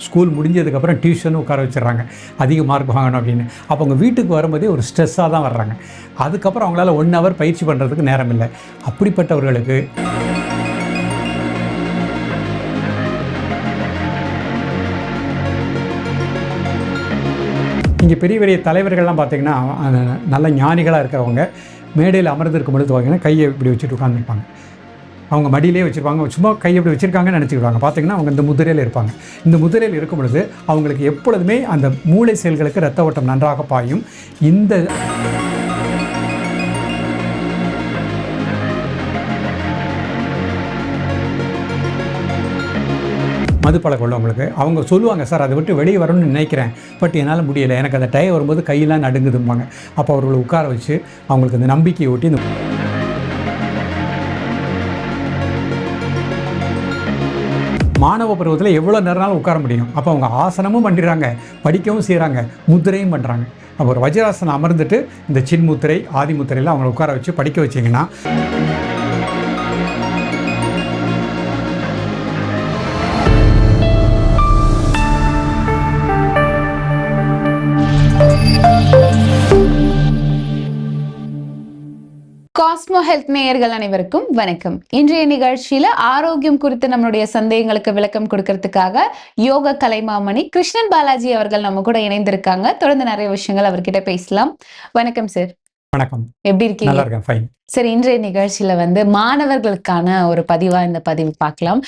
School முடிஞ்சதுக்கப்புறம் tuition உட்கார வச்சிடுறாங்க, அதிக மார்க் வாங்கணும் அப்படின்னு. அப்போ அவங்க வீட்டுக்கு வரும்போதே ஒரு ஸ்ட்ரெஸ்ஸாக தான் வர்றாங்க. அதுக்கப்புறம் அவங்களால 1 ஹவர் பயிற்சி பண்ணுறதுக்கு நேரம் இல்லை. அப்படிப்பட்டவர்களுக்கு இங்கே பெரிய பெரிய தலைவர்கள்லாம் பார்த்தீங்கன்னா, நல்ல ஞானிகளாக இருக்கிறவங்க மேடையில் அமர்ந்திருக்கும் பொழுது பார்த்தீங்கன்னா கையை இப்படி வச்சுட்டு உட்காந்துருப்பாங்க. அவங்க மடியிலே வச்சுருப்பாங்க, சும்மா கையை இப்படி வச்சுருக்காங்கன்னு நினச்சிக்கிடுவாங்க. பார்த்தீங்கன்னா அவங்க இந்த முதிரையில் இருப்பாங்க. இந்த முதிரையில் இருக்கும் பொழுது அவங்களுக்கு எப்பொழுதுமே அந்த மூளை செல்களுக்கு இரத்த ஓட்டம் நன்றாக பாயும். இந்த மதுப்பழக்கம் உள்ளவங்களுக்கு அவங்க சொல்லுவாங்க, சார் அதை விட்டு வெளியே வரணும்னு நினைக்கிறேன், பட் என்னால் முடியலை, எனக்கு அந்த டயம் வரும்போது கையெல்லாம் நடுங்குதும்பாங்க. அப்போ அவர்களை உட்கார வச்சு அவங்களுக்கு அந்த நம்பிக்கையை ஊட்டி இந்த மாணவ பருவத்தில் எவ்வளோ நேரம்னாலும் உட்கார முடியும். அப்போ அவங்க ஆசனமும் பண்ணிடுறாங்க, படிக்கவும் செய்கிறாங்க, முத்திரையும் பண்ணுறாங்க. அப்போ ஒரு வஜ்ராசனம் அமர்ந்துட்டு இந்த சின்முத்திரை ஆதி முத்திரையில் அவங்களை உட்கார வச்சு படிக்க வச்சிங்கன்னா காஸ்மோ ஹெல்த் நேயர்கள் அனைவருக்கும் வணக்கம். இன்றைய நிகழ்ச்சியில ஆரோக்கியம் குறித்து நம்மளுடைய சந்தேகங்களுக்கு விளக்கம் கொடுக்கறதுக்காக யோக கலைமாமணி கிருஷ்ணன் பாலாஜி அவர்கள் நம்ம கூட இணைந்திருக்காங்க. தொடர்ந்து நிறைய விஷயங்கள் அவர்கிட்ட பேசலாம். வணக்கம் சார். வணக்கம். எப்படி இருக்கீங்க? நல்லா இருக்கேன், ஃபைன். சரி, இன்றைய நிகழ்ச்சியில மாணவர்களுக்கான ஒரு பதிவா இந்த பதிவு பார்க்கலாம்.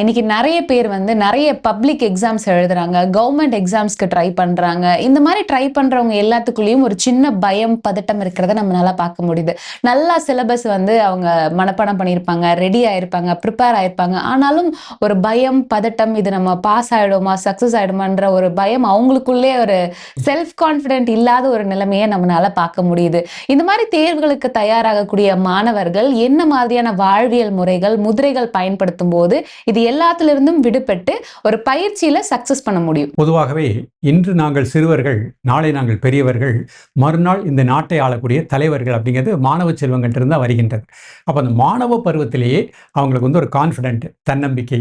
இன்னைக்கு நிறைய பேர் நிறைய பப்ளிக் எக்ஸாம்ஸ் எழுதுறாங்க, கவர்மெண்ட் எக்ஸாம்ஸ்க்கு ட்ரை பண்றாங்க. இந்த மாதிரி ட்ரை பண்றவங்க எல்லாத்துக்குள்ளேயும் ஒரு சின்ன பயம், பதட்டம் இருக்கிறத நம்மளால பார்க்க முடியுது. நல்லா சிலபஸ் அவங்க மனப்பாடம் பண்ணியிருப்பாங்க, ரெடி ஆயிருப்பாங்க, ப்ரிப்பேர் ஆயிருப்பாங்க. ஆனாலும் ஒரு பயம், பதட்டம், இது நம்ம பாஸ் ஆயிடுமா, சக்சஸ் ஆயிடுமான்ற ஒரு பயம், அவங்களுக்குள்ளே ஒரு செல்ஃப் கான்ஃபிடென்ட் இல்லாத ஒரு நிலைமையை நம்மளால பார்க்க முடியுது. இந்த மாதிரி தேர்வுகளுக்கு தயாராகக்கூடிய மாணவர்கள் என்ன மாதிரியான வாழ்வியல் முறைகள், முதிரைகள் பயன்படுத்தும் போது இது எல்லாத்திலிருந்தும் விடுபட்டு ஒரு பயிற்சியில சக்சஸ் பண்ண முடியும்? பொதுவாகவே இன்று நாங்கள் சிறுவர்கள், நாளை நாங்கள் பெரியவர்கள், மறுநாள் இந்த நாட்டை ஆளக்கூடிய தலைவர்கள் அப்படிங்கிறது மாணவ செல்வங்கள்ட்ட இருந்தால் வருகின்றது. அப்போ அந்த மாணவ பருவத்திலேயே அவங்களுக்கு ஒரு கான்ஃபிடென்ட், தன்னம்பிக்கை,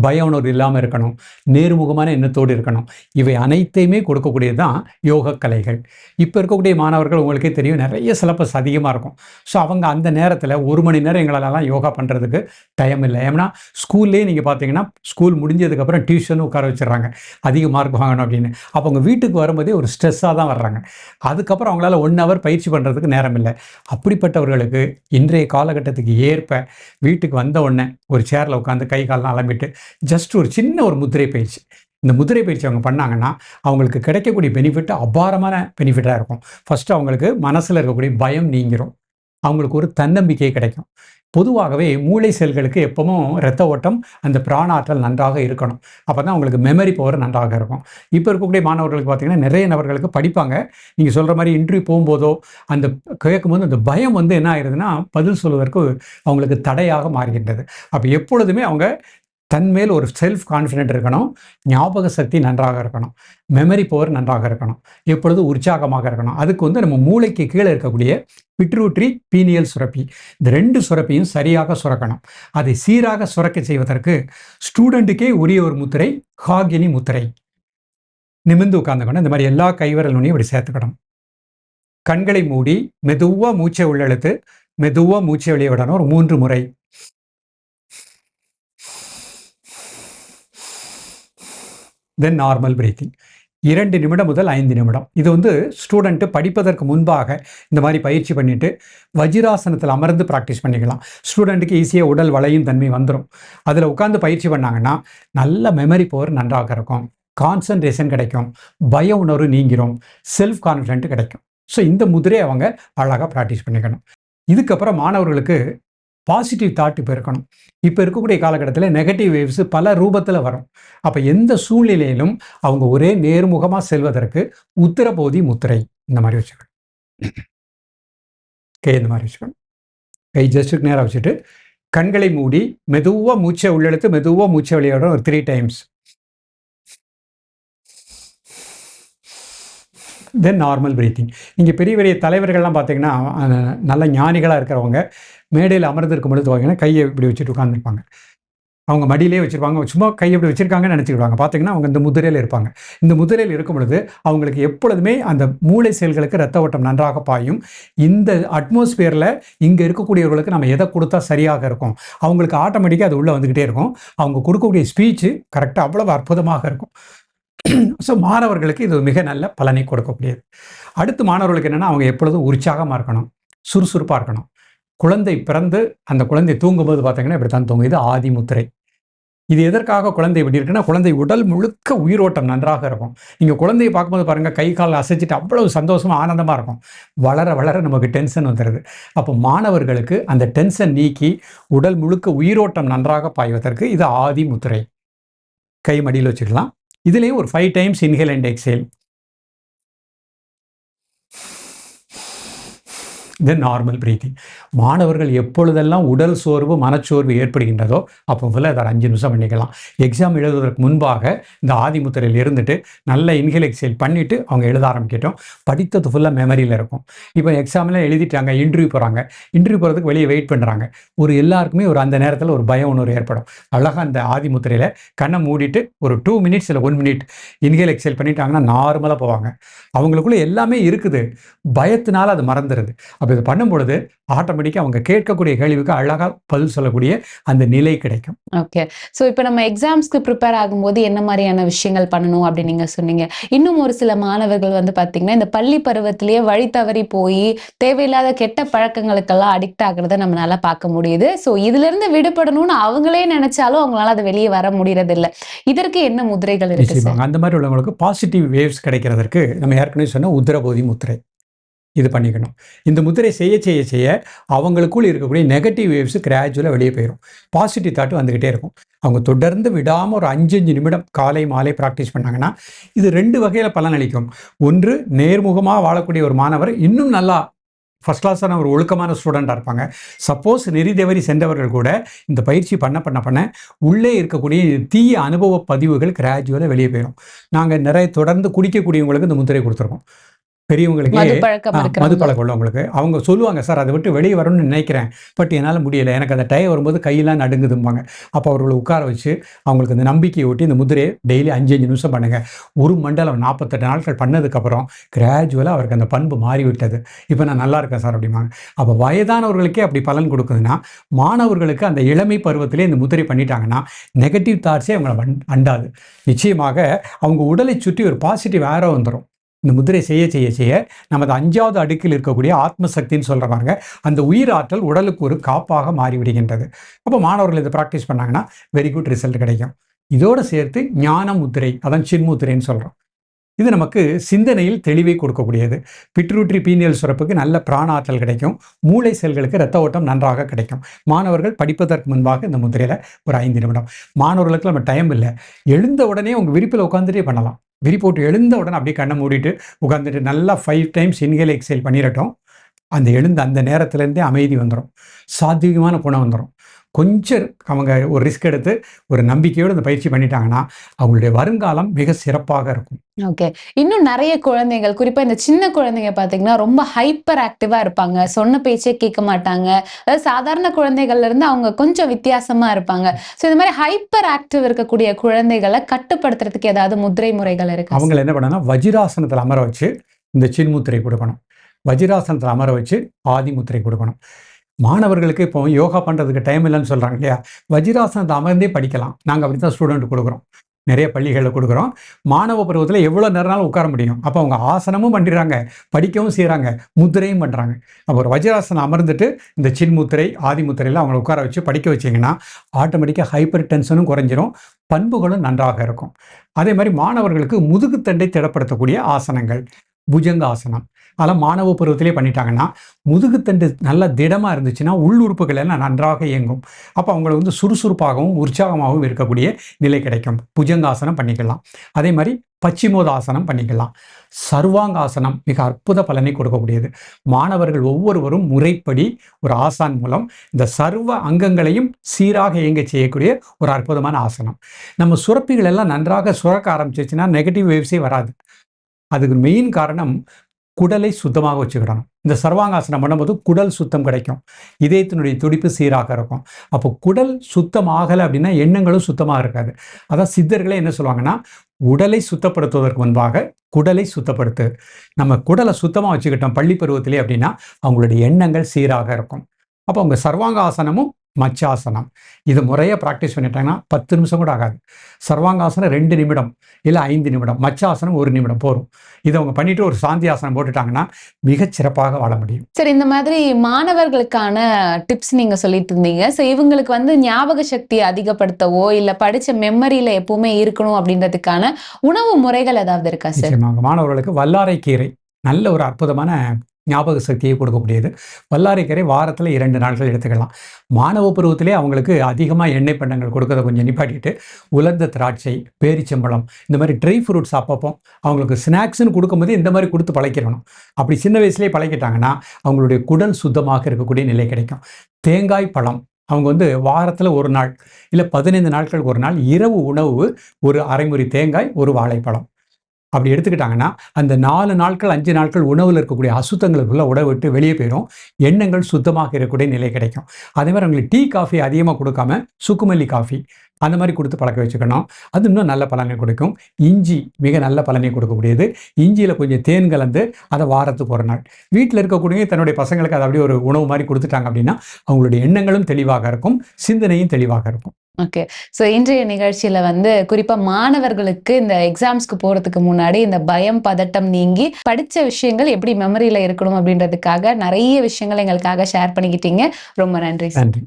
பய உணர்வு இல்லாமல் இருக்கணும், நேர்முகமான எண்ணத்தோடு இருக்கணும். இவை அனைத்தையுமே கொடுக்கக்கூடியது தான் யோக கலைகள். இப்போ இருக்கக்கூடிய மாணவர்கள் உங்களுக்கே தெரியும், நிறைய சிலபஸ் அதிகமாக இருக்கும். ஸோ அவங்க அந்த நேரத்தில் 1 மணி நேரம் எங்களெல்லாம் யோகா பண்ணுறதுக்கு டைம் இல்லை. ஏன்னா ஸ்கூல்லேயே நீங்கள் பார்த்தீங்கன்னா ஸ்கூல் முடிஞ்சதுக்கப்புறம் டியூஷன் உட்கார வச்சிடுறாங்க, அதிக மார்க் வாங்கணும் அப்படின்னு. அப்போ அவங்க வீட்டுக்கு வரும்போதே ஒரு ஸ்ட்ரெஸ்ஸாக தான் வர்றாங்க. அதுக்கப்புறம் அவங்களால 1 ஹவர் பயிற்சி பண்ணுறதுக்கு நேரம் இல்லை. அப்படிப்பட்டவர்களுக்கு இன்றைய காலகட்டத்துக்கு ஏற்ப வீட்டுக்கு வந்த உடனே ஒரு சேரில் உட்காந்து கை காலெலாம் அலம்பிட்டு ஜஸ்ட் ஒரு சின்ன ஒரு முதிரை பயிற்சி, இந்த முதிரை பயிற்சி அவங்க பண்ணாங்கன்னா அவங்களுக்கு கிடைக்கக்கூடிய பெனிஃபிட் அபாரமான பெனிஃபிட்டாக இருக்கும். ஃபஸ்ட்டு அவங்களுக்கு மனசில் இருக்கக்கூடிய பயம் நீங்கிரும், அவங்களுக்கு ஒரு தன்னம்பிக்கை கிடைக்கும். பொதுவாகவே மூளை செல்களுக்கு எப்பவும் இரத்த ஓட்டம், அந்த பிராணாற்றல் நன்றாக இருக்கணும். அப்போ தான் அவங்களுக்கு மெமரி பவர் நன்றாக இருக்கும். இப்போ இருக்கக்கூடிய மாணவர்களுக்கு பார்த்திங்கன்னா நிறைய நபர்களுக்கு படிப்பாங்க, நீங்கள் சொல்கிற மாதிரி இன்டர்வியூ போகும்போதோ அந்த கேட்கும்போது அந்த பயம் என்ன ஆயிடுதுன்னா பதில் சொல்வதற்கு அவங்களுக்கு தடையாக மாறுகின்றது. அப்போ எப்பொழுதுமே அவங்க தன்மேல் ஒரு செல்ஃப் கான்ஃபிடென்ட் இருக்கணும், ஞாபக சக்தி நன்றாக இருக்கணும், மெமரி பவர் நன்றாக இருக்கணும், எப்பொழுது உற்சாகமாக இருக்கணும். அதுக்கு நம்ம மூளைக்கு கீழே இருக்கக்கூடிய பிட்ரூட்ரி, பீனியல் சுரப்பி, இந்த 2 சுரப்பியும் சரியாக சுரக்கணும். அதை சீராக சுரக்க செய்வதற்கு ஸ்டூடெண்ட்டுக்கே உரிய ஒரு முத்திரை ஹாகினி முத்திரை. நிமிர்ந்து உட்கார்ந்துக்கணும். இந்த மாதிரி எல்லா கைவிரல் நுனியும் இப்படி சேர்த்துக்கணும். கண்களை மூடி மெதுவாக மூச்சை உள்ளெழுத்து மெதுவாக மூச்சை வெளியே விடணும் ஒரு 3 முறை. தென் நார்மல் பிரீத்திங் 2 நிமிடம் முதல் 5 நிமிடம். இது ஸ்டூடெண்ட்டு படிப்பதற்கு முன்பாக இந்த மாதிரி பயிற்சி பண்ணிவிட்டு வஜ்ராசனத்தில் அமர்ந்து ப்ராக்டிஸ் பண்ணிக்கலாம். ஸ்டூடெண்ட்டுக்கு ஈஸியாக உடல் வளையும் தன்மை வந்துடும். அதில் உட்காந்து பயிற்சி பண்ணாங்கன்னா நல்ல மெமரி பவர் நன்றாக இருக்கும், கான்சன்ட்ரேஷன் கிடைக்கும், பய உணர்வு நீங்கிரும், செல்ஃப் கான்ஃபிடென்ட் கிடைக்கும். ஸோ இந்த முதிரையை அவங்க அழகாக ப்ராக்டிஸ் பண்ணிக்கணும். இதுக்கப்புறம் மாணவர்களுக்கு பாசிட்டிவ் தாட் இப்போ இருக்கணும். இப்போ இருக்கக்கூடிய காலகட்டத்தில் நெகட்டிவ் வேவ்ஸ் பல ரூபத்தில் வரும். அப்போ எந்த சூழ்நிலையிலும் அவங்க ஒரே நேர்முகமாக செல்வதற்கு உத்திரபோதி முத்திரை இந்த மாதிரி வச்சுக்கணும். கை இந்த மாதிரி வச்சுக்கணும். கை ஜஸ்ட்டுக்கு நேராக வச்சுட்டு கண்களை மூடி மெதுவாக மூச்சை உள்ளெடுத்து மெதுவாக மூச்சை வெளியிட ஒரு 3 டைம்ஸ். தென் நார்மல் பிரீத்திங். இங்கே பெரிய பெரிய தலைவர்கள்லாம் பார்த்தீங்கன்னா நல்ல ஞானிகளாக இருக்கிறவங்க மேடையில் அமர்ந்திருக்கும் பொழுது பார்த்தீங்கன்னா கையை இப்படி வச்சுட்டு உட்காந்துருப்பாங்க. அவங்க மடியிலே வச்சுருப்பாங்க, சும்மா கை அப்படி வச்சுருக்காங்கன்னு நினச்சிக்கிடுவாங்க. பார்த்தீங்கன்னா அவங்க இந்த முதிரையில் இருப்பாங்க. இந்த முதிரையில் இருக்கும் பொழுது அவங்களுக்கு எப்பொழுதுமே அந்த மூளை செல்களுக்கு ரத்த ஓட்டம் நன்றாக பாயும். இந்த அட்மாஸ்பியரில் இங்கே இருக்கக்கூடியவர்களுக்கு நம்ம எதை கொடுத்தா சரியாக இருக்கும், அவங்களுக்கு ஆட்டோமேட்டிக்காக அது உள்ளே வந்துக்கிட்டே இருக்கும். அவங்க கொடுக்கக்கூடிய ஸ்பீச்சு கரெக்டாக அவ்வளவு அற்புதமாக இருக்கும். ஸோ மாணவர்களுக்கு இது மிக நல்ல பலனை கொடுக்கக்கூடியது. அடுத்து மாணவர்களுக்கு என்னென்னா, அவங்க எப்பொழுதும் உற்சாகமாக இருக்கணும், சுறுசுறுப்பாக இருக்கணும். குழந்தை பிறந்து அந்த குழந்தை தூங்கும்போது பார்த்தீங்கன்னா இப்படி தான் தூங்கும். இது ஆதி முத்திரை. இது எதற்காக குழந்தை இப்படி இருக்குன்னா, குழந்தை உடல் முழுக்க உயிரோட்டம் நன்றாக இருக்கும். நீங்கள் குழந்தையை பார்க்கும்போது பாருங்கள், கை கால் அசைச்சிட்டு அவ்வளவு சந்தோஷமாக ஆனந்தமாக இருக்கும். வளர வளர நமக்கு டென்ஷன் வந்துடுது. அப்போ மாணவர்களுக்கு அந்த டென்ஷன் நீக்கி உடல் முழுக்க உயிரோட்டம் நன்றாக பாய்வதற்கு இது ஆதி முத்திரை. கை மடியில் வச்சுக்கலாம். இதுலேயும் ஒரு 5 டைம்ஸ் இன்ஹேல் அண்ட் எக்ஸேல். இது நார்மல் பிரீத்திங். மாணவர்கள் எப்பொழுதெல்லாம் உடல் சோர்வு மனச்சோர்வு ஏற்படுகின்றதோ அப்போ போல் அதை 5 நிமிஷம் பண்ணிக்கலாம். எக்ஸாம் எழுதுவதற்கு முன்பாக இந்த ஆதிமுத்திரையில் இருந்துட்டு நல்ல இன்ஹேல் எக்ஸேல் பண்ணிவிட்டு அவங்க எழுத ஆரம்பிக்கட்டும். படித்தது ஃபுல்லாக மெமரியில் இருக்கும். இப்போ எக்ஸாமில் எழுதிட்டாங்க, இன்டர்வியூ போகிறாங்க. இன்டர்வியூ போகிறதுக்கு வெளியே வெயிட் பண்ணுறாங்க. எல்லாருக்குமே அந்த நேரத்தில் ஒரு பய உணர்வு ஏற்படும். அழகாக அந்த ஆதிமுத்திரையில் கண்ணை மூடிட்டு ஒரு 2 மினிட்ஸ் இல்லை 1 மினிட் இன்ஹேல் எக்ஸேல் பண்ணிட்டாங்கன்னா நார்மலாக போவாங்க. அவங்களுக்குள்ள எல்லாமே இருக்குது, பயத்தினால அது மறந்துடுது. அப்போ இது பண்ணும்பொழுது ஆட்டோமேட்டிக்காக அவங்க கேட்கக்கூடிய கேள்விக்கு அழகாக பதில் சொல்லக்கூடிய அந்த நிலை கிடைக்கும். ஓகே. ஸோ இப்போ நம்ம எக்ஸாம்ஸ்க்கு ப்ரிப்பேர் ஆகும்போது என்ன மாதிரியான விஷயங்கள் பண்ணணும் அப்படின்னு நீங்கள் சொன்னீங்க. இன்னும் ஒரு சில மாணவர்கள் பார்த்தீங்கன்னா, இந்த பள்ளி பருவத்திலேயே வழி தவறி போய் தேவையில்லாத கெட்ட பழக்கங்களுக்கெல்லாம் அடிக்ட் ஆகிறத நம்மளால பார்க்க முடியுது. ஸோ இதிலிருந்து விடுபடணும்னு அவங்களே நினைச்சாலும் அவங்களால அதை வெளியே வர முடியறது இல்லை. இதற்கு என்ன முதிரைகள் இருக்கு சார்? அந்த மாதிரி உள்ளவங்களுக்கு பாசிட்டிவ் வேவ்ஸ் கிடைக்கிறதற்கு நம்ம ஏற்கனவே சொன்ன உத்திரபோதி முத்திரை இது பண்ணிக்கணும். இந்த முத்திரை செய்ய செய்ய செய்ய அவங்களுக்குள் இருக்கக்கூடிய நெகட்டிவ் வேவ்ஸ் கிராஜுவலாக வெளியே போயிடும். பாசிட்டிவ் தாட் வந்துக்கிட்டே இருக்கும். அவங்க தொடர்ந்து விடாமல் ஒரு 5 நிமிடம் காலை மாலை ப்ராக்டிஸ் பண்ணாங்கன்னா இது 2 வகையில் பலன் அளிக்கும். ஒன்று, நேர்முகமாக வாழக்கூடிய ஒரு மாணவர் இன்னும் நல்லா ஃபஸ்ட் கிளாஸான ஒரு ஒழுக்கமான ஸ்டூடெண்ட்டாக இருப்பாங்க. சப்போஸ் நெறி தவறி சென்றவர்கள் கூட இந்த பயிற்சி பண்ண உள்ளே இருக்கக்கூடிய தீய அனுபவ பதிவுகள் கிராஜுவலாக வெளியே போயிடும். நாங்கள் நிறைய தொடர்ந்து குடிக்கக்கூடியவங்களுக்கு இந்த முத்திரை கொடுத்துருக்கோம். பெரியவங்களுக்கு மது பழக்கம் உள்ளவங்களுக்கு அவங்க சொல்லுவாங்க, சார் அதை விட்டு வெளியே வரணும்னு நினைக்கிறேன், பட் என்னால் முடியலை, எனக்கு அந்த டயம் வரும்போது கையெல்லாம் நடுங்குதும்பாங்க. அப்போ அவர்களை உட்கார வச்சு அவங்களுக்கு அந்த நம்பிக்கையை ஊட்டி இந்த முதிரையை டெய்லி 5 நிமிஷம் பண்ணுங்கள். ஒரு மண்டலம் 48 நாட்கள் பண்ணதுக்கப்புறம் கிராஜுவலாக அவருக்கு அந்த பண்பு மாறிவிட்டது. இப்போ நான் நல்லா இருக்கேன் சார் அப்படிம்பாங்க. அப்போ வயதானவர்களுக்கே அப்படி பலன் கொடுக்குதுன்னா, மாணவர்களுக்கு அந்த இளமை பருவத்திலே இந்த முதிரை பண்ணிட்டாங்கன்னா நெகட்டிவ் தாட்ஸே அவங்களை அண்டாது. நிச்சயமாக அவங்க உடலை சுற்றி ஒரு பாசிட்டிவ் ஏரோ வந்துடும். இந்த முதிரை செய்ய செய்ய செய்ய நமது 5வது அடுக்கில் இருக்கக்கூடிய ஆத்மசக்தின்னு சொல்கிற பாருங்க, அந்த உயிர் ஆற்றல் உடலுக்கு ஒரு காப்பாக மாறிவிடுகின்றது. அப்போ மாணவர்கள் இதை ப்ராக்டிஸ் பண்ணாங்கன்னா வெரி குட் ரிசல்ட் கிடைக்கும். இதோடு சேர்த்து ஞான முத்திரை, அதான் சின்முத்திரைன்னு சொல்கிறோம். இது நமக்கு சிந்தனையில் தெளிவை கொடுக்கக்கூடியது. பிட்ரூட்ரி பீனியல் சுரப்புக்கு நல்ல பிராண ஆற்றல் கிடைக்கும். மூளை செல்களுக்கு இரத்த ஓட்டம் நன்றாக கிடைக்கும். மாணவர்கள் படிப்பதற்கு முன்பாக இந்த முத்திரையில் ஒரு 5 நிமிடம். மாணவர்களுக்கு நம்ம டைம் இல்லை, எழுந்த உடனே உங்கள் விரிப்பில் உட்காந்துட்டே பண்ணலாம். விரிப்போட்டு எழுந்த உடனே அப்படியே கண்ணை மூடிட்டு உட்காந்துட்டு நல்லா 5 டைம்ஸ் இன்ஹேல் எக்ஸேல் பண்ணிடட்டும். அந்த எழுந்த அந்த நேரத்துலேருந்தே அமைதி வந்துடும், சாத்வீகமான குணம் வந்துடும். கொஞ்சம் அவங்க ஒரு ரிஸ்க் எடுத்து ஒரு நம்பிக்கையோடு இந்த பயிற்சி பண்ணிட்டாங்கன்னா அவங்களுடைய வருங்காலம் மிக சிறப்பாக இருக்கும். ஓகே. இன்னும் நிறைய குழந்தைகள், குறிப்பாக இந்த சின்ன குழந்தைங்க பார்த்தீங்கன்னா ரொம்ப ஹைப்பர் ஆக்டிவாக இருப்பாங்க, சொன்ன பேச்சே கேட்க மாட்டாங்க. அதாவது சாதாரண குழந்தைகள்ல இருந்து அவங்க கொஞ்சம் வித்தியாசமாக இருப்பாங்க. ஸோ இந்த மாதிரி ஹைப்பர் ஆக்டிவ் இருக்கக்கூடிய குழந்தைகளை கட்டுப்படுத்துறதுக்கு ஏதாவது முத்திரை முறைகள் இருக்கு? அவங்க என்ன பண்ணணும், வஜ்ராசனத்தில் அமர வச்சு இந்த சின்முத்திரை கொடுக்கணும். வஜ்ராசனத்தில் அமர வச்சு ஆதி முத்திரை கொடுக்கணும். மாணவர்களுக்கு இப்போ யோகா பண்ணுறதுக்கு டைம் இல்லைன்னு சொல்கிறாங்க இல்லையா, வஜ்ராசனத்தை அமர்ந்தே படிக்கலாம். நாங்கள் அப்படி தான் ஸ்டூடெண்ட் கொடுக்குறோம், நிறைய பள்ளிகளில் கொடுக்குறோம். மாணவ பருவத்தில் எவ்வளோ நேரம்னாலும் உட்கார முடியும். அப்போ அவங்க ஆசனமும் பண்ணுறாங்க, படிக்கவும் செய்கிறாங்க, முத்திரையும் பண்ணுறாங்க. அப்போ ஒரு வஜ்ராசனம் அமர்ந்துட்டு இந்த சின்முத்திரை ஆதி முத்திரையில் அவங்களை உட்கார வச்சு படிக்க வச்சிங்கன்னா ஆட்டோமேட்டிக்காக ஹைப்பர் டென்ஷனும் குறைஞ்சிரும், பண்புகளும் நன்றாக இருக்கும். அதே மாதிரி மாணவர்களுக்கு முதுகுத்தண்டை திடப்படுத்தக்கூடிய ஆசனங்கள், புஜங்க ஆசனம், அதெல்லாம் மாணவ பருவத்திலே பண்ணிட்டாங்கன்னா முதுகுத்தண்டு நல்லா திடமாக இருந்துச்சுன்னா உள்ளுறுப்புகள் எல்லாம் நன்றாக இயங்கும். அப்போ அவங்களை சுறுசுறுப்பாகவும் உற்சாகமாகவும் இருக்கக்கூடிய நிலை கிடைக்கும். புஜங்காசனம் பண்ணிக்கலாம். அதே மாதிரி பச்சிமோதாசனம் பண்ணிக்கலாம். சர்வாங்காசனம் மிக அற்புத பலனை கொடுக்கக்கூடியது. மாணவர்கள் ஒவ்வொருவரும் முறைப்படி ஒரு ஆசான் மூலம் இந்த சர்வ அங்கங்களையும் சீராக இயங்க செய்யக்கூடிய ஒரு அற்புதமான ஆசனம். நம்ம சுரப்பிகள் எல்லாம் நன்றாக சுரக்க ஆரம்பிச்சிச்சுன்னா நெகட்டிவ் வேவ்ஸே வராது. அதுக்கு மெயின் காரணம் குடலை சுத்தமாக வச்சுக்கிடணும். இந்த சர்வாங்காசனம் பண்ணும்போது குடல் சுத்தம் கிடைக்கும், இதயத்தினுடைய துடிப்பு சீராக இருக்கும். அப்போ குடல் சுத்தம் ஆகலை அப்படின்னா எண்ணங்களும் சுத்தமாக இருக்காது. அதான் சித்தர்களே என்ன சொல்லுவாங்கன்னா, உடலை சுத்தப்படுத்துவதற்கு முன்பாக குடலை சுத்தப்படுத்து. நம்ம குடலை சுத்தமாக வச்சுக்கிட்டோம் பள்ளி பருவத்திலே அப்படின்னா அவங்களுடைய எண்ணங்கள் சீராக இருக்கும். அப்போ அவங்க சர்வாங்காசனமும் மச்சாசனம் இது முறையாக ப்ராக்டிஸ் பண்ணிட்டாங்கன்னா 10 நிமிஷம் கூட ஆகாது. சர்வாங்காசனம் 2 நிமிடம் இல்லை 5 நிமிடம், மச்சாசனம் 1 நிமிடம் போரும். இதை அவங்க பண்ணிட்டு ஒரு சாந்தி ஆசனம் போட்டுட்டாங்கன்னா மிகச் சிறப்பாக வாழ முடியும். சரி, இந்த மாதிரி மாணவர்களுக்கான டிப்ஸ் நீங்க சொல்லிட்டு இருந்தீங்க. ஸோ இவங்களுக்கு வந்து ஞாபக சக்தியை அதிகப்படுத்தவோ இல்ல படிச்ச மெமரியில எப்பவுமே இருக்கணும் அப்படின்றதுக்கான உணவு முறைகள் ஏதாவது இருக்கா சார்? நிச்சயமாக மாணவர்களுக்கு வல்லாரை கீரை நல்ல ஒரு அற்புதமான ஞாபக சக்தியை கொடுக்கக்கூடியது. வல்லாரைக்கீரை வாரத்தில் 2 நாட்கள் எடுத்துக்கலாம். மாணவ பருவத்திலே அவங்களுக்கு அதிகமாக எண்ணெய் பண்டங்கள் கொடுக்கறத கொஞ்சம் நிப்பாட்டிட்டு உலர்ந்த திராட்சை, பேரிச்சம்பழம் இந்த மாதிரி ட்ரை ஃப்ரூட்ஸ் அப்பப்போ அவங்களுக்கு ஸ்நாக்ஸ்ன்னு கொடுக்கும்போது இந்த மாதிரி கொடுத்து பழக்கிடணும். அப்படி சின்ன வயசுலேயே பழக்கிட்டாங்கன்னா அவங்களுடைய குடல் சுத்தமாக இருக்கக்கூடிய நிலை கிடைக்கும். தேங்காய் பழம் அவங்க வந்து வாரத்தில் 1 நாள் இல்லை 15 நாட்களுக்கு 1 நாள் இரவு உணவு ஒரு அரைமுறி தேங்காய், ஒரு வாழைப்பழம் அப்படி எடுத்துக்கிட்டாங்கன்னா அந்த 4 நாட்கள் 5 நாட்கள் உணவில் இருக்கக்கூடிய அசுத்தங்களுக்குள்ள உடை விட்டு வெளியே போயிடும். எண்ணங்கள் சுத்தமாக இருக்கக்கூடிய நிலை கிடைக்கும். அதே மாதிரி அவங்களுக்கு டீ காஃபி அதிகமாக கொடுக்காம சுக்குமல்லி காஃபி அந்த மாதிரி கொடுத்து பழக்க வச்சுக்கணும். அது இன்னும் நல்ல பலனை கொடுக்கும். இஞ்சி மிக நல்ல பலனை கொடுக்கக்கூடியது. இஞ்சியில் கொஞ்சம் தேன் கலந்து அதை வாரத்துக்கு 1 நாள் வீட்டில் இருக்கக்கூடிய தன்னுடைய பசங்களுக்கு அதை அப்படியே ஒரு உணவு மாதிரி கொடுத்துட்டாங்க அப்படின்னா அவங்களுடைய எண்ணங்களும் தெளிவாக இருக்கும், சிந்தனையும் தெளிவாக இருக்கும். ஓகே. ஸோ இன்றைய நிகழ்ச்சியில வந்து குறிப்பா மாணவர்களுக்கு இந்த எக்ஸாம்ஸ்க்கு போறதுக்கு முன்னாடி இந்த பயம், பதட்டம் நீங்கி படிச்ச விஷயங்கள் எப்படி மெமரியில இருக்கணும் அப்படின்றதுக்காக நிறைய விஷயங்கள் எங்களுக்காக ஷேர் பண்ணிக்கிட்டீங்க. ரொம்ப நன்றி. நன்றி.